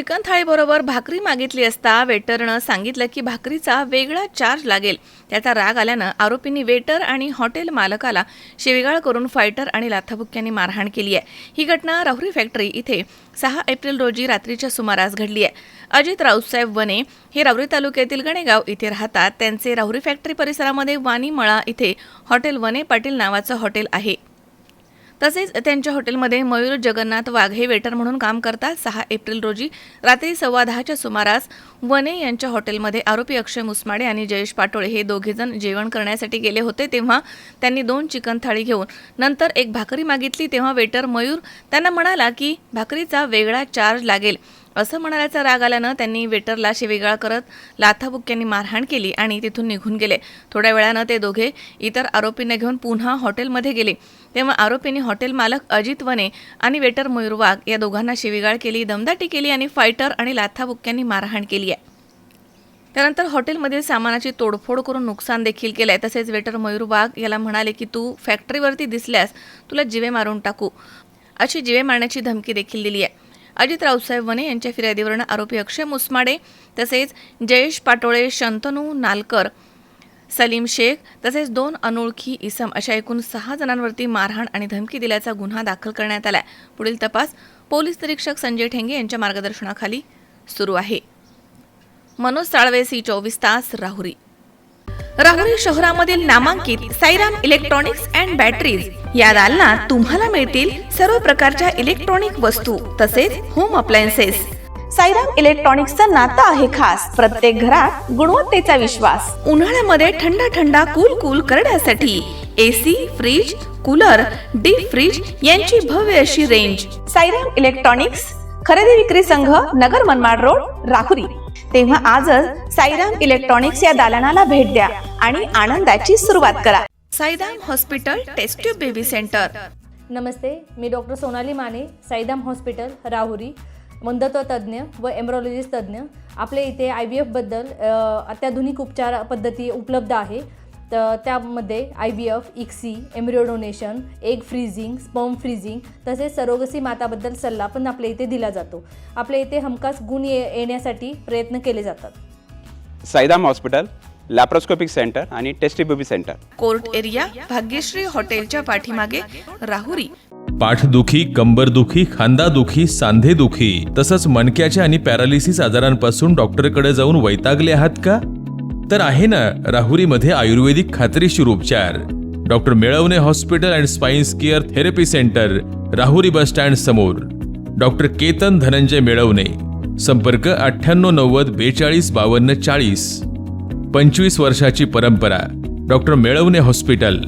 Chicken थाळीबरोबर भाकरी मागितली असता वेटरनं सांगितलं की भाकरीचा वेगळा चार्ज लागेल। त्याचा राग आल्यानं आरोपींनी वेटर आणि हॉटेल मालकाला शिवीगाळ करून फायटर आणि लाथाबुक्क्यांनी मारहाण केली आहे। ही घटना राहुरी फॅक्टरी इथे 6 एप्रिल रोजी रात्रीच्या सुमारास घडली आहे। अजित रावसाहेब वने हे राहुरी तालुक्यातील गणेगाव इथे राहतात। त्यांचे राहुरी फॅक्टरी परिसरामध्ये वाणीमळा इथे हॉटेल वने पाटील नावाचं हॉटेल आहे। तसेच त्यांच्या हॉटेलमध्ये मयूर जगन्नाथ वाघ हे वेटर म्हणून काम करतात। 6 एप्रिल रोजी रात्री 10:15च्या सुमारास वने यांच्या हॉटेलमध्ये आरोपी अक्षय मुसमाडे आणि जयेश पाटोळे हे दोघेजण जेवण करण्यासाठी गेले होते। तेव्हा त्यांनी 2 चिकन थाळी घेऊन नंतर एक भाकरी मागितली। तेव्हा वेटर मयूर त्यांना म्हणाला की भाकरीचा वेगळा चार्ज लागेल। असं म्हणाल्याचा राग आल्यानं त्यांनी वेटरला शिवीगाळ करत लाथाबुक्क्यांनी मारहाण केली आणि तिथून निघून गेले। थोड्या वेळानं ते दोघे इतर आरोपींना घेऊन पुन्हा हॉटेलमध्ये गेले। तेव्हा आरोपींनी हॉटेल मालक अजित वने आणि वेटर मयूर वाघ या दोघांना शिवीगाळ केली, दमदाटी केली आणि फायटर आणि लाथाबुक्क्यांनी मारहाण केली आहे। त्यानंतर हॉटेलमधील सामानाची तोडफोड करून नुकसान देखील केलंय। तसेच वेटर मयूर वाघ याला म्हणाले की तू फॅक्टरीवरती दिसल्यास तुला जीवे मारून टाकू, अशी जीवे मारण्याची धमकी देखील दिली आहे। अजित रावसाहेब वने यांच्या फिर्यादीवरून आरोपी अक्षय मुसमाडे तसेच जयेश पाटोळे, शंतनू नालकर, सलीम शेख तसेच 2 अनोळखी इसम अशा एकूण 6 जणांवरती मारहाण आणि धमकी दिल्याचा गुन्हा दाखल करण्यात आलाय। पुढील तपास पोलीस निरीक्षक संजय ठेंगे यांच्या मार्गदर्शनाखाली सुरू आहे। मनोज साळवे, C24 तास, राहुरी। राहुरी शहरामधील नामांकित साईराम इलेक्ट्रॉनिक्स अँड बॅटरीज या दालनात तुम्हाला मिळतील सर्व प्रकारच्या इलेक्ट्रॉनिक वस्तू तसेच होम अप्लायन्सेस। साईराम इलेक्ट्रॉनिक्सचं नातं आहे खास, प्रत्येक घरात गुणवत्तेचा विश्वास। उन्हाळ्यामध्ये थंड कूल करण्यासाठी AC, fridge, cooler, deep freeze यांची भव्य अशी रेंज। साईराम इलेक्ट्रॉनिक्स खरेदी विक्री संघ, नगर मनमाड रोड, राहुरी। तेव्हा आजच साईराम इलेक्ट्रॉनिक्स या दालनाला भेट द्या आणि आनंदाची सुरुवात करा। Sairam hospital test tube baby centre. नमस्ते, मी डॉक्टर सोनाली माने, साईराम हॉस्पिटल राहुरी, वंध्यत्व तज्ज्ञ व एम्ब्रॉलॉजिस्ट तज्ज्ञ। आपल्या इथे IVF बद्दल अत्याधुनिक उपचार पद्धती उपलब्ध आहे। तर त्यामध्ये IVF, ICSI, embryo donation, egg freezing, sperm freezing तसेच सरोगसी माताबद्दल सल्ला पण आपल्या इथे दिला जातो। आपल्या इथे हमखास गुण येण्यासाठी प्रयत्न केले जातात। साईराम हॉस्पिटल लॅप्रोस्कोपिक सेंटर आणि test baby centre, court area, Bhagyashree हॉटेलच्या पाठीमागे, राहुरी। पाठदुखी, कंबरदुखी, खांदादुखी, सांधेदुखी तसंच मणक्याच्या आणि पॅरालिसिस आजारांपासून डॉक्टरकडे जाऊन वैतागले आहात का? तर आहे ना राहुरीमध्ये आयुर्वेदिक खात्रीशीर उपचार। Doctor Melavane hospital and spine care therapy centre, Rahuri bus stand समोर। डॉक्टर केतन धनंजय मेळवणे, संपर्क 9890 42 52 40। 25 वर्षाची परंपरा, डॉक्टर मेळवणे हॉस्पिटल।